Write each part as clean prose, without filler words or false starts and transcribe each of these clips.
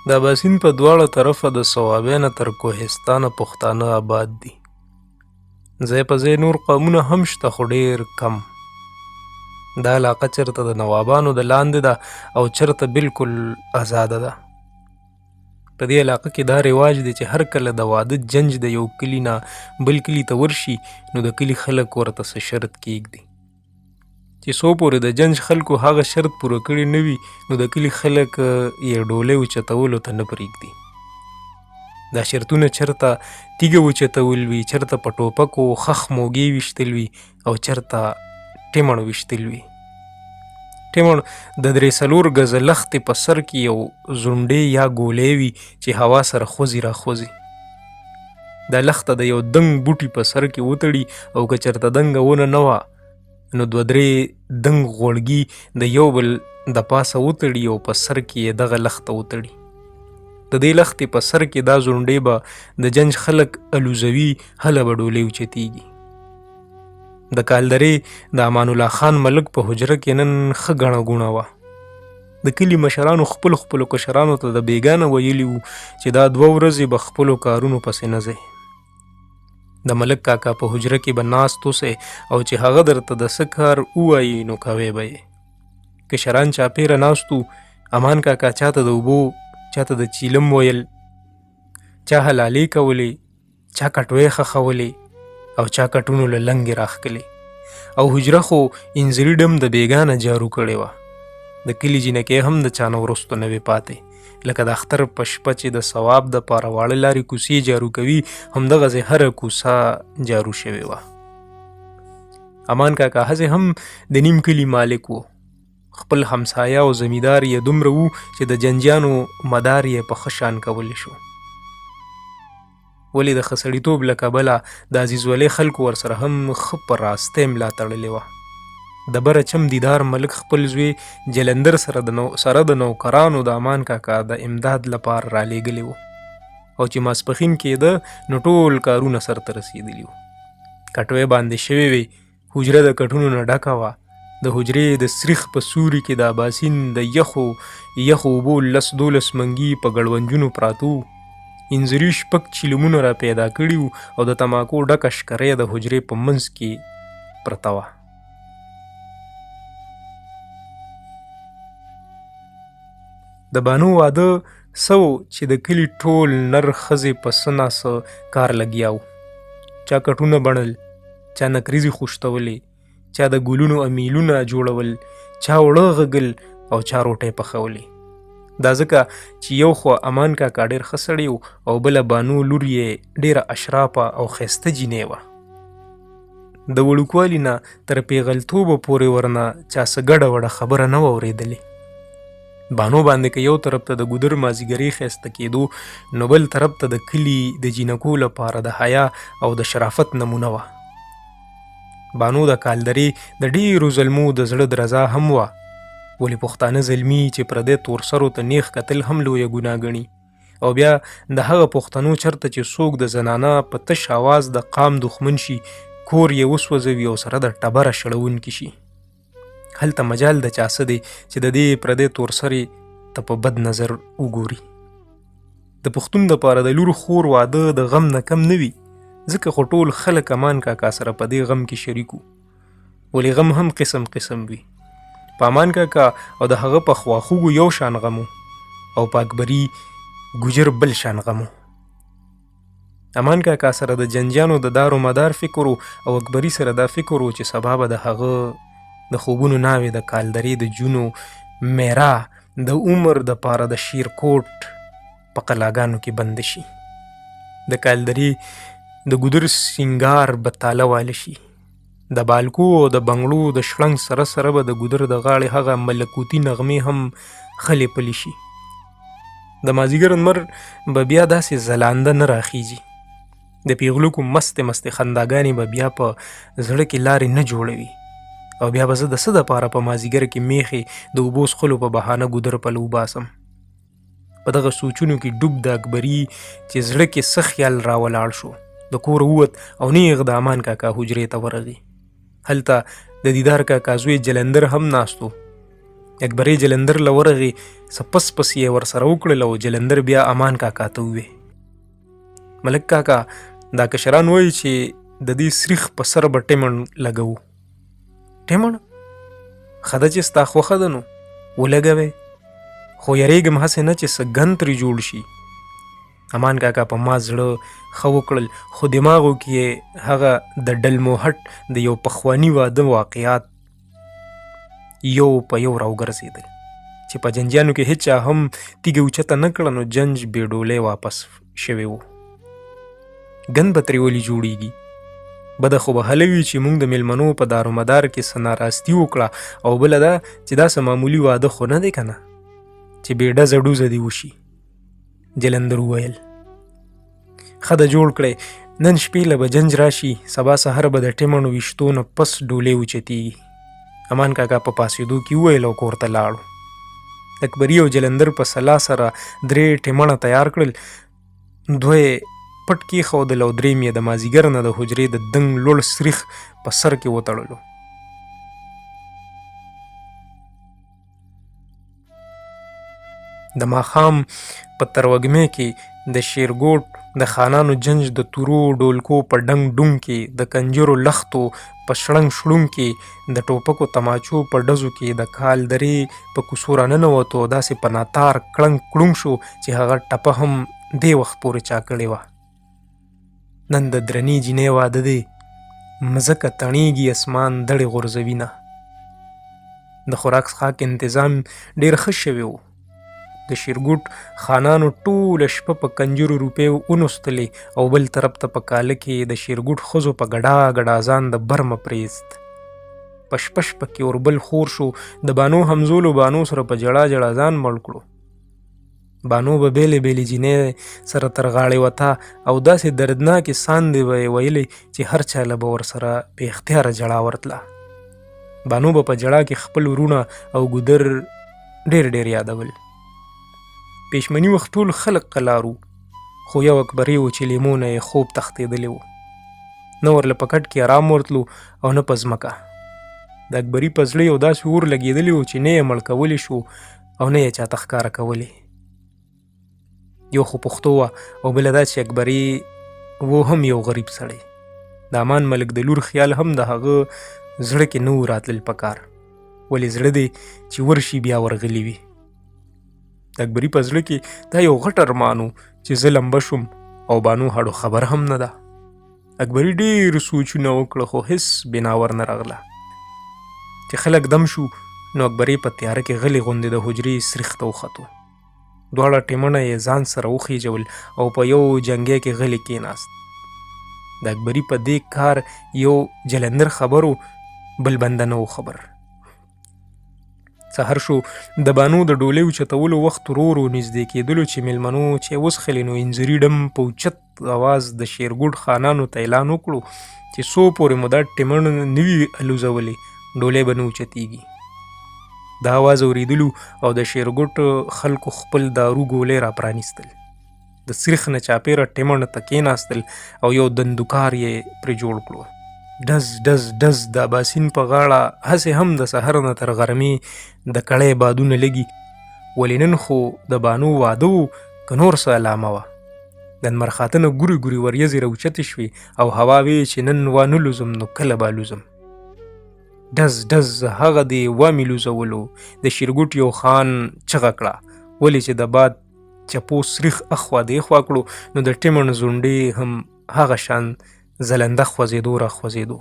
د اباسین په دواړه طرفه د صوابۍ نه تر کوهستانه پښتانه آباد دي. ځای په ځای نور قومونه هم شته خو ډیر کم. دا علاقه چرته د نوابانو د لاندې ده او چرته بالکل آزاده ده. په دې علاقه کې دا رواج دی چې هر کله د واده جنج د یو کلي نه بل کلي ته ورشي نو د کلي خلک ورته څه شرط کیږدي چې څو پورې د جنج خلکو هغه شرط پوره کړي نه وي نو د کلي خلک یې ډولۍ اوچتولو ته نه پرېږدي. دا شرطونه چرته تیږه اوچتول وي، چرته په ټوپکو خخ موږې ویشتل وي او چرته ټیمڼ ویشتل وي. ټیمڼ د 3-4 ګزه لښتې په سر کې یو زونډې یا ګولۍ وي چې هوا سره خوځي راخوځي. دا لښته د یو دنګ بوټي په سر کې وتړي او که چرته دنګه ونه نه وه نو 2-3 دنګ غوړګي د یو بل د پاسه وتړي او په سر کې یې دغه لښته وتړي. د دې لښتې په سر کې دا زونډې به د جنج خلک الوزوي، هله به ډولۍ اوچتېږي. د کالدرې د امان الله خان ملک په حجره کې نن ښه ګڼه ګوڼه وه. د کلي مشرانو خپلو کشرانو ته د بیګانه ویلي وو چې دا 2 ورځې به خپلو کارونو پسې نه ځئ. د ملک کاکا په حجره کې به ناست اوسئ او چې هغه درته د څه کار ووایي نو کوی به یې. کشران چاپېره ناست وو. امان کاکا چاته د اوبو، چاته د چیلم ویل، چا حلالې کولې، چا کټوۍ خښولې او چا کټونو له لنګې راښکلې او حجره خو انځري ډم د بیګانه جارو کړې وه. د کلي جینکۍ هم د چا نه وروستو نه وې پاتې. لکه د اختر په شپه چې د ثواب دپاره واړه لارې کوڅې جارو کوي همدغسې هره کوڅه جارو شوې وه. امان کاکا هسې هم د نیم کلي مالک و. خپل همسایه او زمیندار یې دومره وو چې د جنجیانو مدار یې په ښه شان کولی شو. ولې د ښه سړیتوب له کبله د عزیزولۍ خلکو ورسره هم ښه په راستۍ ملا تړلې وه. د بره چم دیدار ملک خپل زوی جلندر سره د نوکرانو د امان کاکا د امداد لپاره رالیږلی و او چې ماسپښین کېده نو ټول کارونه سرته رسېدلي وو. کټوۍ باندې شوې وې، حجره د کټونو نه ډکه وه. د حجرې د سریخ په سوري کې د اباسین د یخو اوبو 10-12 منګي په ګړونجونو پراته وو. انځري 6 چیلمونه را پیدا کړي وو او د تماکو ډکه شکرۍ د حجرې په منځ کې پرته وه. د بانو واده سو چې د کلي ټول نر ښځې په څه ناڅه کار لګیا وو. چا کټونه بڼل، چا نکریزې خوشتولې، چا د ګلونو امیلونه جوړول، چا اوړه غږل او چا روټۍ پخولې. دا ځکه چې یو خوا امان کاکا ډېر ښه سړی و او بله بانو لور یې ډېره اشرافه او ښایسته جینۍ وه. د وړوکوالي نه تر پیغلتوبه پورې ورنه چا څه ګډه وډه خبره نه وه اورېدلې. بانو باندې که یو طرف ته د ګودر مازیګرۍ ښایسته کېدو نو بل طرف ته د کلي د جینکو لپاره د حیا او د شرافت نمونه وه. بانو د کالدرې د ډېرو زلمو د زړه درزا هم وه. ولې پښتانه زلمي چې پردی تورسرو ته نیغ کتل هم لویه ګناه ګڼي او بیا د هغه پښتنو چرته چې څوک د زنانه په تش آواز د قام دښمن شي، کور یې وسوځوي او سره د ټبره شړونکي شي، هلته مجال د چا څه دی چې د دې پردی تورسرې ته په بد نظر وګوري. د پښتون دپاره د لور خور واده د غم نه کم نه وي، ځکه خو ټول خلک امان کاکا سره په دې غم کې شریک وو. ولې غم هم قسم قسم وي. په امان کاکا او د هغه په خواخوږو یو شان غم او په اکبري ګجر بل شان غم. امان کاکا سره د جنجانو د دار و مدار فکر او اکبري سره دا فکر و چې سبا به د هغه د خوبونو ناوې د کالدرې د جونو میرا د عمر د پاره د شیرکوټ په قلاګانو کې بند شي. د کالدرې د ګودر سینګار به تاله واله شي. د بالکو او د بنګړو د شړنګ سره سره به د ګودر د غاړې هغه ملکوتي نغمې هم خلې پلې شي. د مازیګر لمر به بیا داسې ځلانده نه راخیږي. د پیغلوکو مستې خنداګانې به بیا په زړه کې لارې نه جوړوي او بیا به زه د څه دپاره په مازیګر کې میخې د اوبو څښلو په بهانه ګودر پلو باسم. په دغه سوچونو کې ډوب د اکبري چې زړه کې څه خیال راولاړ شو، د کور ووت او نیغ د امان کاکا حجرې ته ورغی. هلته د دیدار کاکا زوی جلندر هم ناست و. اکبرې جلندر له ورغې څه پس پس یې ورسره وکړل او جلندر بیا امان کاکا ته ووې ملک کاکا دا کشران وایي چې د دې سریخ په سر به ټیمن لګوو. ټیمن ښه ده چې ستا خوښه ده نو ولګوئ، خو یریږم هسې نه چې څه ګن ترې جوړ شي. امان کاکا په ما زړه ښه وکړل، خو دماغو کې یې هغه د ډلموهټ د یو پخواني واده واقعات یو په یو راوګرځېدل چې په جنجیانو کې هیچا هم تیږه اوچته نه کړه نو جنج بې ډولۍ واپس شوی و. ګن به ترې ولې جوړیږي؟ بده خو به هله وي چې موږ د میلمنو په دارومدار کې څه ناراستي وکړه، او بله ده چې دا څه معمولي واده خو نه دی که نه چې بې ډزه ډوزه دې وشي. جلندر وویل ښه ده جوړ کړئ، نن شپې له به جنج راشي، سبا سهار به د ټیمڼو ویشتو نه پس ډولۍ اوچتېږي. امان کاکا په پاسېدو کې وویل او کور ته لاړو. اکبري او جلندر په سلا سره 3 ټیمڼه تیار کړل، 2 پټ کېښودل او 3 یې د مازدیګر نه د حجرې د دنګ لوړ سریخ په سر کې وتړلو. د ماښام په تروږمۍ کې د شیرګوټ د خانانو جنج د تورو ډولکو په ډنګ ډونګ کې، د کنجرو لختو په شړنګ شړونګ کې، د ټوپکو تماچو په ډزو کې د کال درې په کوڅو راننوتو، داسې په ناتار کړنګ کړونګ شو چې هغه ټپه هم دې وخت پورې چا کړې وه. نن د درنې جینۍ واده دی، مځکه تڼېږي اسمان دړې غورځوینه. د خوراک څښاک انتظام ډېر ښه شوی و. د شیرګوټ خانانو ټوله شپه په کنجرو روپۍ ونوستلې او بل طرف ته په کاله کې د شیرګوټ ښځو په ګډا ګډا ځان د برمه پرېست. په شپه شپه کې اوربل خور شو، د بانو همزولو بانو سره په جړا جړا ځان مړ کړو. بانو به بیلې بیلې جینۍ سره تر غاړې وته او داسې دردناکې ساندې به یې ویلې چې هر چا له به ورسره بې اختیاره جړا ورتله. بانو به په جړا کې خپل ورونه او ګودر ډېر ډېر یادول. پېشمني وخت ټول خلق قلارو، خو یو اکبرې و چې لیمونه یې خوب تښتېدلی و. نه ورله په کټ کې ارام ورتلو او نه په ځمکه. د اکبري په زړه یو داسې اور لګېدلی و چې نه یې مړ کولی شو او نه یې چاته ښکاره کولی. یو خو پښتو وه او بله دا چې اکبري و هم یو غریب سړی. د امان ملک د لور خیال هم د هغه زړه کې نه و راتلل پکار، ولې زړه دی چې ورشي بیا ورغلی وي. د اکبري په زړه کې دا یو غټ ارمان و چې زه لمبه شوم او بانو هډو خبر هم نه ده. اکبري ډېر سوچونه وکړه خو هېڅ بناور نه راغله. چې خلک دم شو نو اکبري په تیاره کې غلې غوندې د حجرې سریخ ته وختو. دواړه ټیمونه یې ځان سره وخیجول او په یو جنګۍ کې غلې کېناست. د اکبري په دې کار یو جلندر خبر و، بل بنده نه و خبر. سهار شو، د بانو د ډولۍ اوچتولو وخت ورو ورو نږدې کېدلو چې میلمنو چې وڅښلې نو انځري ډم په اوچت اواز د شیرګوټ خانانو ته اعلان وکړو چې څو پورې مو دا ټیمڼ نه وي الوزولې ډولۍ به نه اوچتېږي. دا اواز اورېدلو او د شیرګوټ خلکو خپل دارو ګولۍ را پرانیستل. د سریخ نه چاپېره ټیمڼ ته کېناستل او یو دندوکار یې پرې جوړ کړو. ډز ډز ډز د اباسین په غاړه هسې هم د سحر نه تر غرمې د کړۍ بادونه لګي. ولې نن خو د بانو واده و که نور څه علامه وه. د لمرخاته نه ګورې ګورې وریځې راوچتې شوې او هوا وې چې نن وانه لوزم نو کله به الوزم. ډز ډز هغه دې وامې لوزولو. د شیرګوټ یو خان چغه کړه، ولې چې د باد چپو سریخ اخوا دېخوا کړو نو د ټیمڼ ځونډې هم هغه شان زلنده خوځېدو را خوځېدو.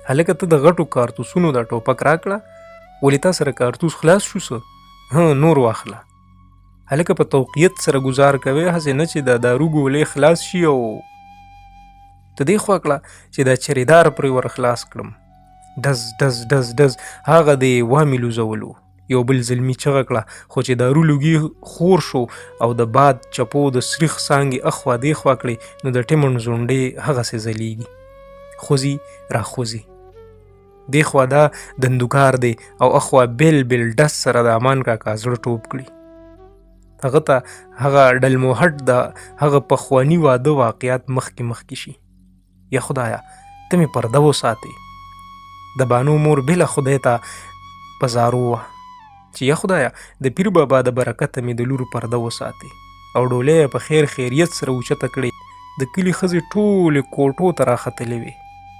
هلکه ته د غټو کارتوسونو دا ټوپک راکړه، ولې تا سره کارتوس خلاص شو څه؟ نور واخله. هلکه په توقیت سره ګزار کوې، هسې نه چې د دارو ګولۍ خلاص شي او ته دې خوا کړه چې دا چریدار پرې ور خلاص کړم. ډز ډز ډز ډز هغه دې وامې لوزولو. یو بل زلمي چغه کړه، خو چې دارو لوګي خور شو او د باد چپو د سریخ څانګې اخوا دېخوا کړې نو د ټیمڼ ځونډې هغسې ځلیږي، خوځي راخوځي. دېخوا دا دندوکار دی او اخوا بیل بیل ډز سره د امان کاکا زړه ټوپ کړي. هغه ته هغه ډلموهټ د هغه پخواني واده واقعات مخکې مخکې شي. یا خدایه ته مې پرده وساتې. د بانو مور بله خدای ته په زارو وه چې یا خدایه د پیر بابا د برکته مې د لور پرده وساتې او ډولۍ یې په خیر خیریت سره اوچته کړې. د کلي ښځې ټولې کوټو ته راختلې وې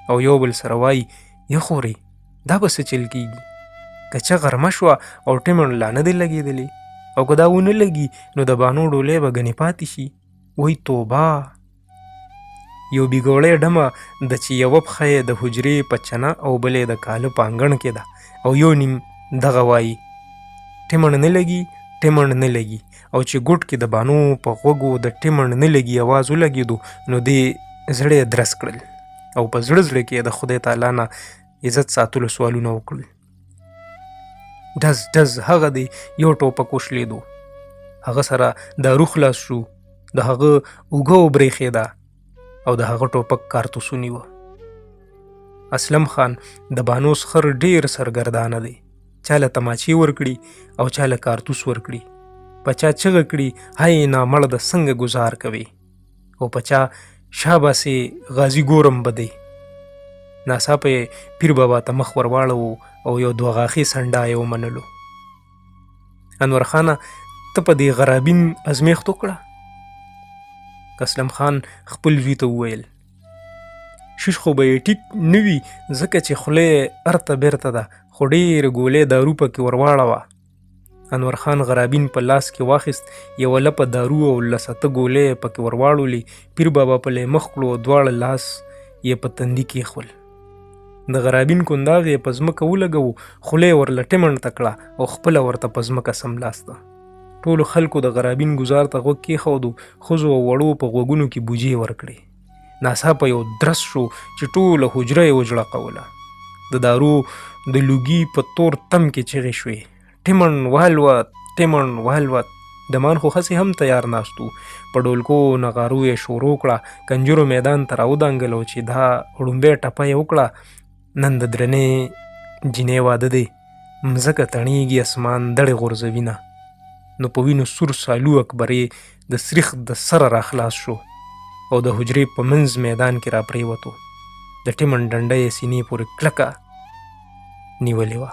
او یو بل سره وایي یا خورې دا به څه چل کېږي، که چا غرمه شوه او ټیمن لا نه دی لګېدلی او که دا ونه لګي نو د بانو ډولۍ به ګنې پاتې شي. وایي توبه. یو بیګوړی ډمه د چې یوه پښه یې د حجرې په چنه او بل یې د کاله په انګڼ کې ده او یو نیم دغه وایي ټیمن نه لګي ټیمن نه لګي، او چې ګوټ کې د بانو په غوږو د ټیمن نه لګي اواز ولګېدو نو دې زړه یې درس کړل او په زړه زړه کې د خدای تعالی نه عزت ساتلو سوالونه وکړل. ډز ډز هغه دی یو ټوپک وشلېدو، هغه سره دارو خلاص شو، د هغه اوږه وبرېښېده او د هغه ټوپک کارتوس ونیوه. اسلم خان د بانو سخر ډېر سرګردانه دی، چا له تماچې ورکړي او چا له کارتوس ورکړي، په چا چغه کړي هی نامړه د څنګه ګزار کوي او په چا شاباسې غازي ګورم به دی. ناڅاپه یې پیر بابا ته مخ ور واړوو او یو دوه غاښې سنډا یې ومنلو. انور خانه ته په دې غرابین ازمیښت وکړه؟ اسلم خان خپل زوی ته وویل شیش خو به یې ټیټ نه وي ځکه چې خوله یې ارته بیرته ده، خو ډېرې ګولې دارو پکې ور واړوه. انور خان غرابین په لاس کې واخیست، یوه لپه دارو او لسته ګولې یې پکې ور واړولې. پیر بابا په لی مخ کړو او دواړه لاس یې په تندي کېښول. د غرابین کنداغ یې په ځمکه ولګوو، خوله یې ورله ټیمنډ ته کړه او خپله ورته په ځمکه سملاسته. ټولو خلکو د غرابین ګزار ته غوږ کېښودو، ښځو او وړو په غوږونو کې بوجۍ ورکړې. ناڅاپه یو درس شو چې ټوله حجره یې وجړقوله. د دارو د لوګي په تور تم کې چغې شوې ټیمن والوت ټیمن والوت. دمان خو هسې هم تیار ناست و، په ډولکو نغارو یې شروع کړه، کنجرو میدان ته راودانګل او چې دا ړومبی ټپه یې وکړه نن د درنې جینۍ واده دی، مځکه تڼېږي اسمان دړې غورځوینه. نو په وینو سور سالو اکبرې د سریخ د سره راخلاص شو او د حجرې په منځ میدان کې را پرېوتو. د ټیمن ډنډه یې سینې پورې کلکه نیولې وه.